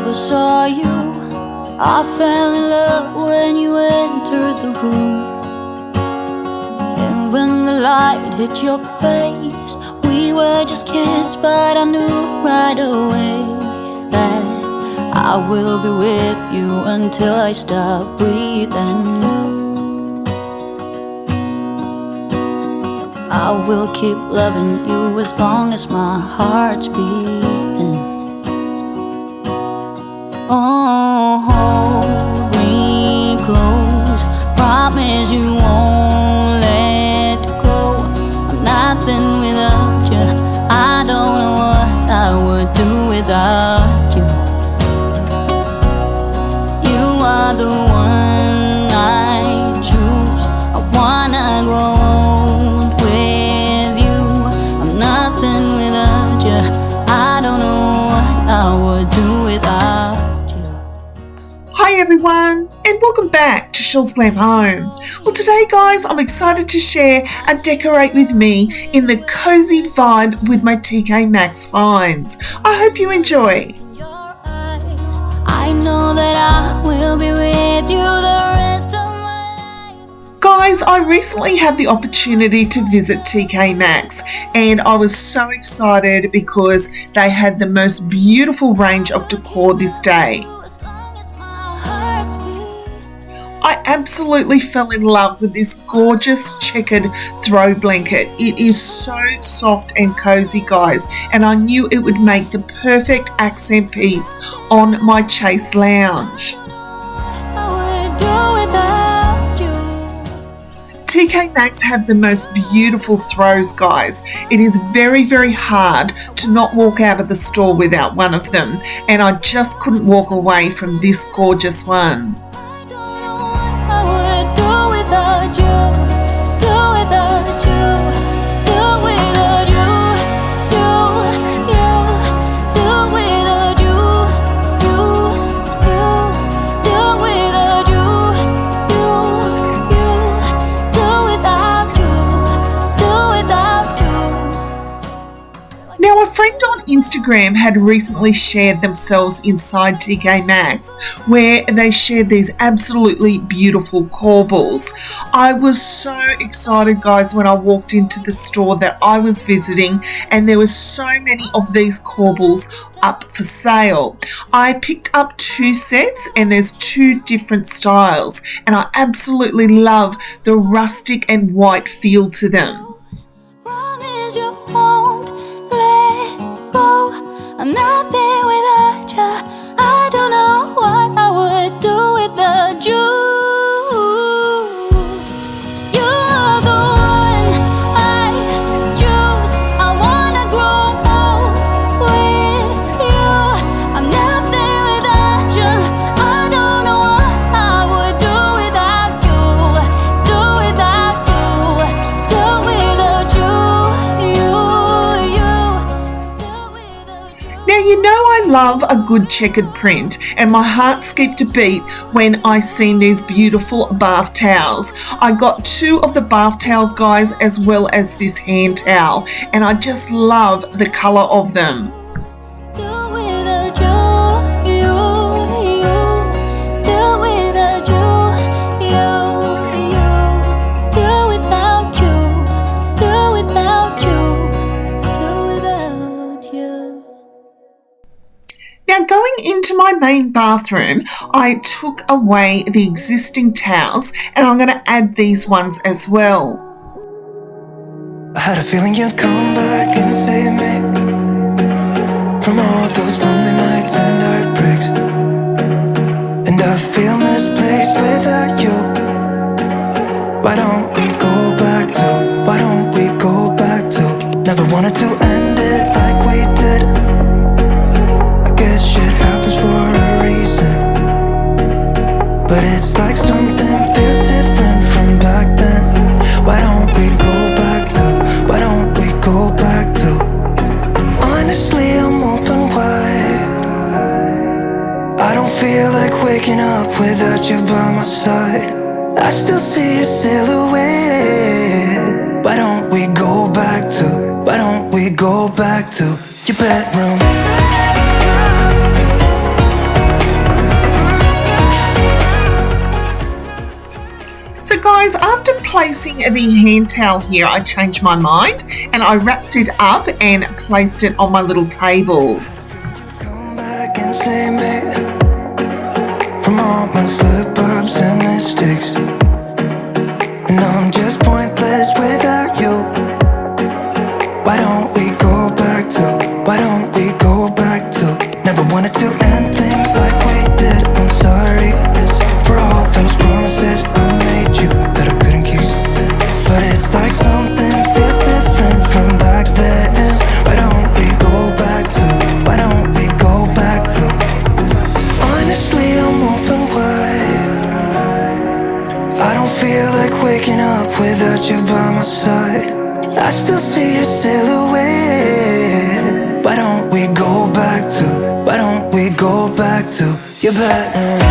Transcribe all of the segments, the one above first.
never saw you. I fell in love when you entered the room. And when the light hit your face, we were just kids, but I knew right away that I will be with you until I stop breathing. I will keep loving you as long as my heart's beating. Oh, hold me close, promise you won't let go. I'm nothing without you, I don't know what I would do without you. You are the one I choose, I wanna grow old with you. I'm nothing without you, I don't know what I would do without you. Hi everyone, and welcome back to Chelle's Glam Home. Well, today guys, I'm excited to share a decorate with me in the cozy vibe with my Tkmaxx finds. I hope you enjoy. I know that I will be with you the rest of my life. Guys, I recently had the opportunity to visit Tkmaxx and I was so excited because they had the most beautiful range of decor this day. I absolutely fell in love with this gorgeous checkered throw blanket. It is so soft and cozy, guys, and I knew it would make the perfect accent piece on my Chase lounge. Tkmaxx have the most beautiful throws, guys. It is very, very hard to not walk out of the store without one of them, and I just couldn't walk away from this gorgeous one. Now, a friend on Instagram had recently shared themselves inside Tkmaxx where they shared these absolutely beautiful corbels. I was so excited, guys, when I walked into the store that I was visiting and there were so many of these corbels up for sale. I picked up 2 sets and there's 2 different styles and I absolutely love the rustic and white feel to them. I'm nothing without you, I don't know what I would do without you. You're the one I choose, I wanna grow old with you. I'm nothing without you, I don't know what I would do without you. Do without you, do without you. Now, you know I love a good checkered print and my heart skipped a beat when I seen these beautiful bath towels. I got 2 of the bath towels, guys, as well as this hand towel, and I just love the colour of them. Now, going into my main bathroom, I took away the existing towels and I'm going to add these ones as well. I had a feeling you'd come back and save me from all those lonely nights and heartbreaks, and I feel misplaced without you. Why don't we go back to, why don't we go back to, never wanted to end it like we did. Shit happens for a reason, but it's like something feels different from back then. Why don't we go back to, why don't we go back to, honestly I'm open wide. I don't feel like waking up without you by my side. I still see your silhouette So guys, after placing the hand towel here, I changed my mind and I wrapped it up and placed it on my little table. Come back and save me from all my slip-ups and mistakes. And I'm just pointless without you. Why don't we go back to, why don't we go back to, never wanted to end things like we did. I'm sorry for all those promises I made you that I couldn't keep. But it's like something feels different from back then. Why don't we go back to, why don't we go back to? Honestly, I'm open wide. I don't feel like waking up without you by my side. I still see your silhouette. Why don't we go back to, why don't we go back to your bed?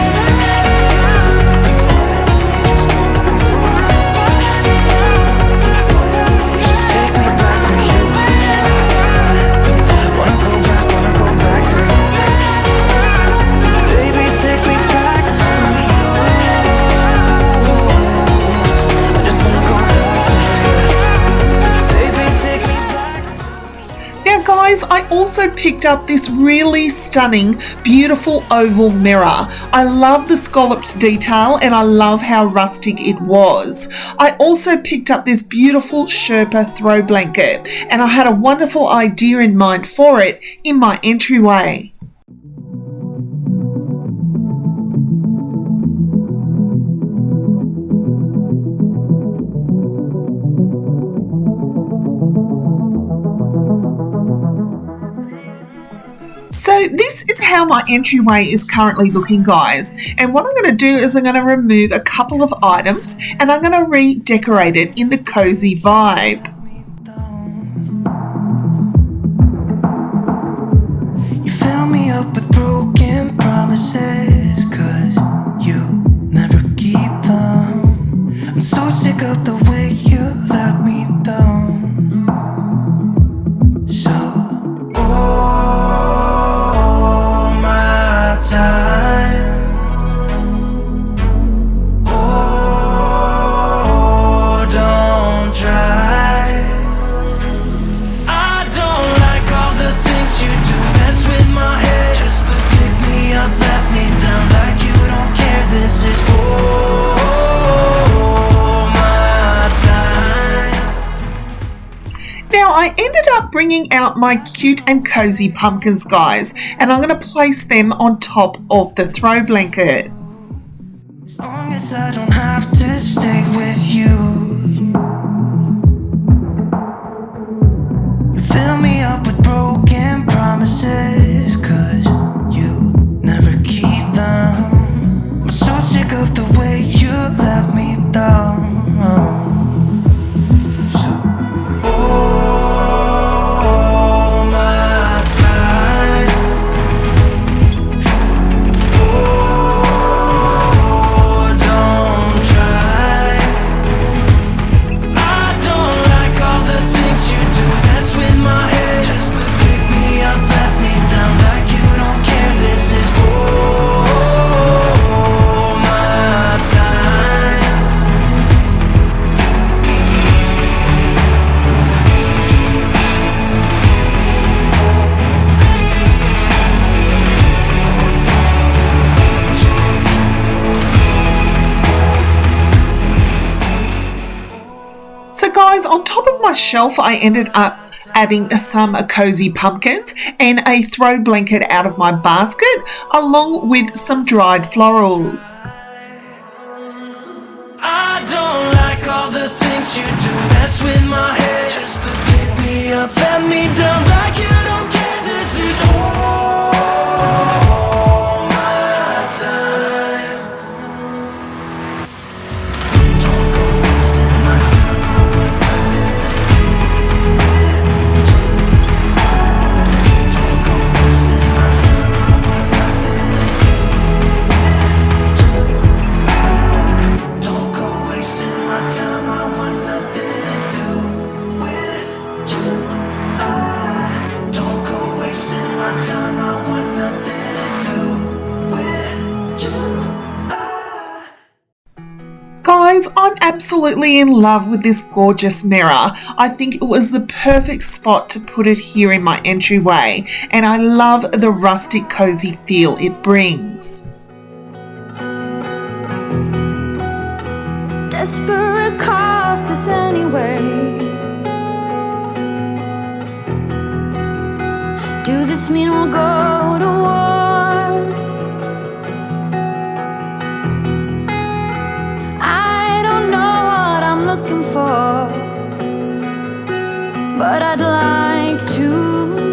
Guys, I also picked up this really stunning, beautiful oval mirror. I love the scalloped detail and I love how rustic it was. I also picked up this beautiful Sherpa throw blanket and I had a wonderful idea in mind for it in my entryway. So this is how my entryway is currently looking, guys. And what I'm going to do is I'm going to remove a couple of items and I'm going to redecorate it in the cozy vibe. You fill me up with broken promises, 'cause you never keep them. I'm so sick of the way you let me down. So time. Oh, don't try. I don't like all the things you do, mess with my head. Just pick me up, let me down like you don't care. This is for my time. Now I ended up bringing out my cute and cozy pumpkins, guys, and I'm going to place them on top of the throw blanket. As long as I don't have to stay with you. You fill me up with broken promises, 'cause you never keep them. I'm so sick of the way you let me down. So guys, on top of my shelf, I ended up adding some cozy pumpkins and a throw blanket out of my basket, along with some dried florals. I don't like all the things you do, mess with my head. Just pick me up, let me down like you don't care. This is all my time. Don't go wasting my time on what nothing to do with you. Don't go wasting my time on what nothing to do with you. Don't go wasting my absolutely in love with this gorgeous mirror. I think it was the perfect spot to put it here in my entryway, and I love the rustic cozy feel it brings. Desperate causes anyway. Do this mean we'll go to war? I don't know what I'm looking for, but I'd like to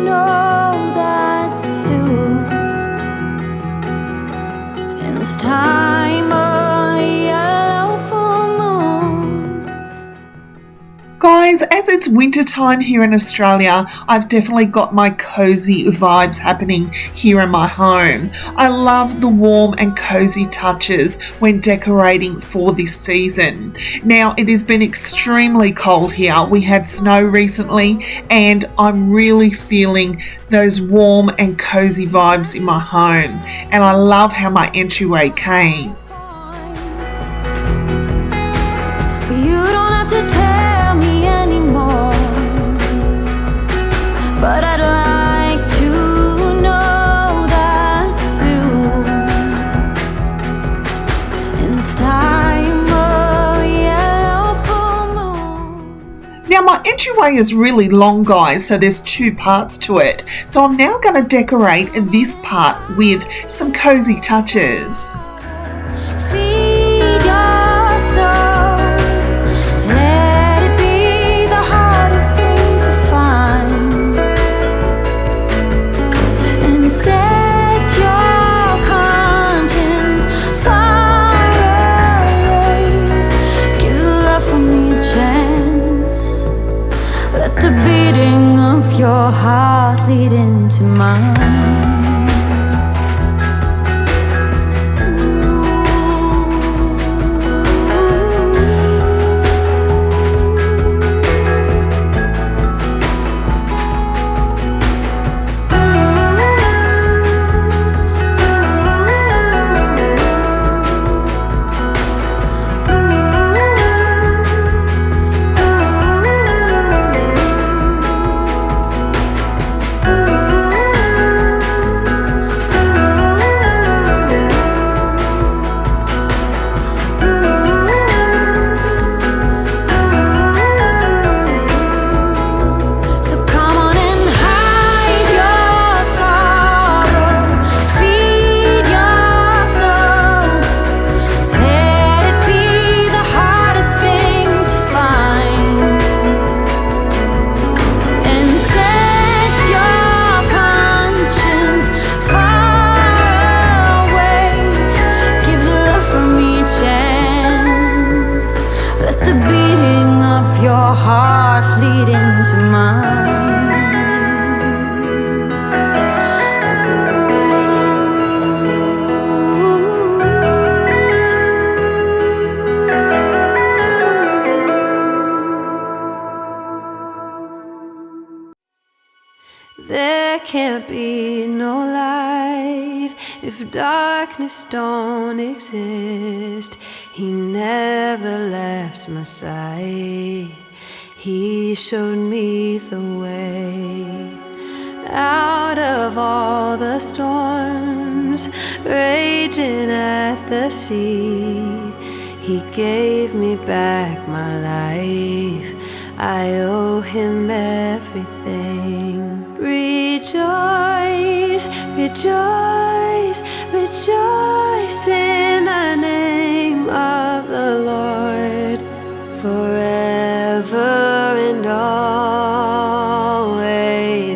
know that soon. In this time of yellow full moon. Guys, as it's winter time here in Australia, I've definitely got my cozy vibes happening here in my home. I love the warm and cozy touches when decorating for this season. Now, it has been extremely cold here. We had snow recently, and I'm really feeling those warm and cozy vibes in my home. And I love how my entryway came. You don't have to tell me anymore, but I'd like to know that soon. In this time of yellow full moon. Now my entryway is really long, guys, so there's two parts to it. So I'm now going to decorate this part with some cozy touches. Feed your soul. Let it be the hardest thing to find, and set your conscience far away. Give love for me a chance. Let the beating of your heart lead into mine. There can't be no light if darkness don't exist. He never left my side. He showed me the way out of all the storms raging at the sea. He gave me back my life. I owe him everything. Rejoice, rejoice, rejoice in the name of the Lord, forever and always.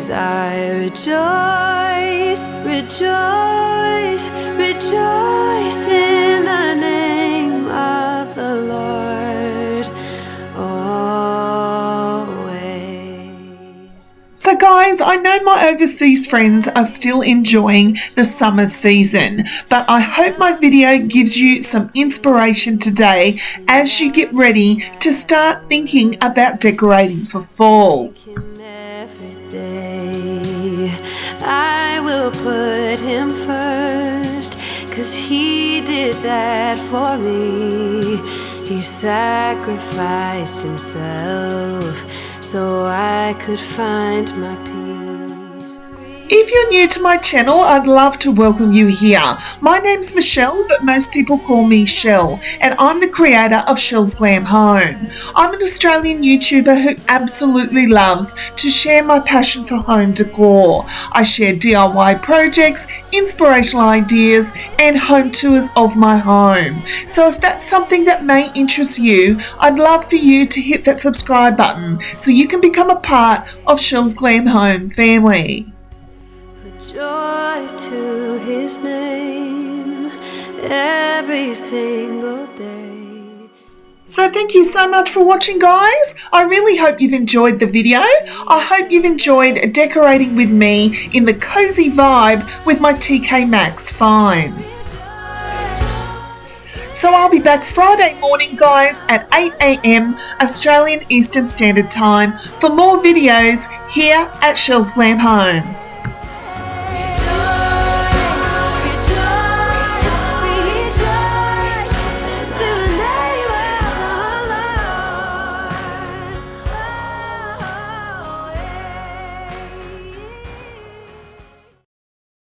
I rejoice, rejoice, rejoice in the name of the Lord, always. So guys, I know my overseas friends are still enjoying the summer season, but I hope my video gives you some inspiration today as you get ready to start thinking about decorating for fall. Every day I will put him first, 'cause he did that for me. He sacrificed himself so I could find my peace. If you're new to my channel, I'd love to welcome you here. My name's Michelle, but most people call me Chelle, and I'm the creator of Chelle's Glam Home. I'm an Australian YouTuber who absolutely loves to share my passion for home decor. I share DIY projects, inspirational ideas, and home tours of my home. So if that's something that may interest you, I'd love for you to hit that subscribe button so you can become a part of Chelle's Glam Home family. Joy to his name every single day. So thank you so much for watching, guys. I really hope you've enjoyed the video. I hope you've enjoyed decorating with me in the cozy vibe with my Tkmaxx finds. So I'll be back Friday morning, guys, at 8 AM Australian Eastern Standard Time for more videos here at Chelle's Glam Home.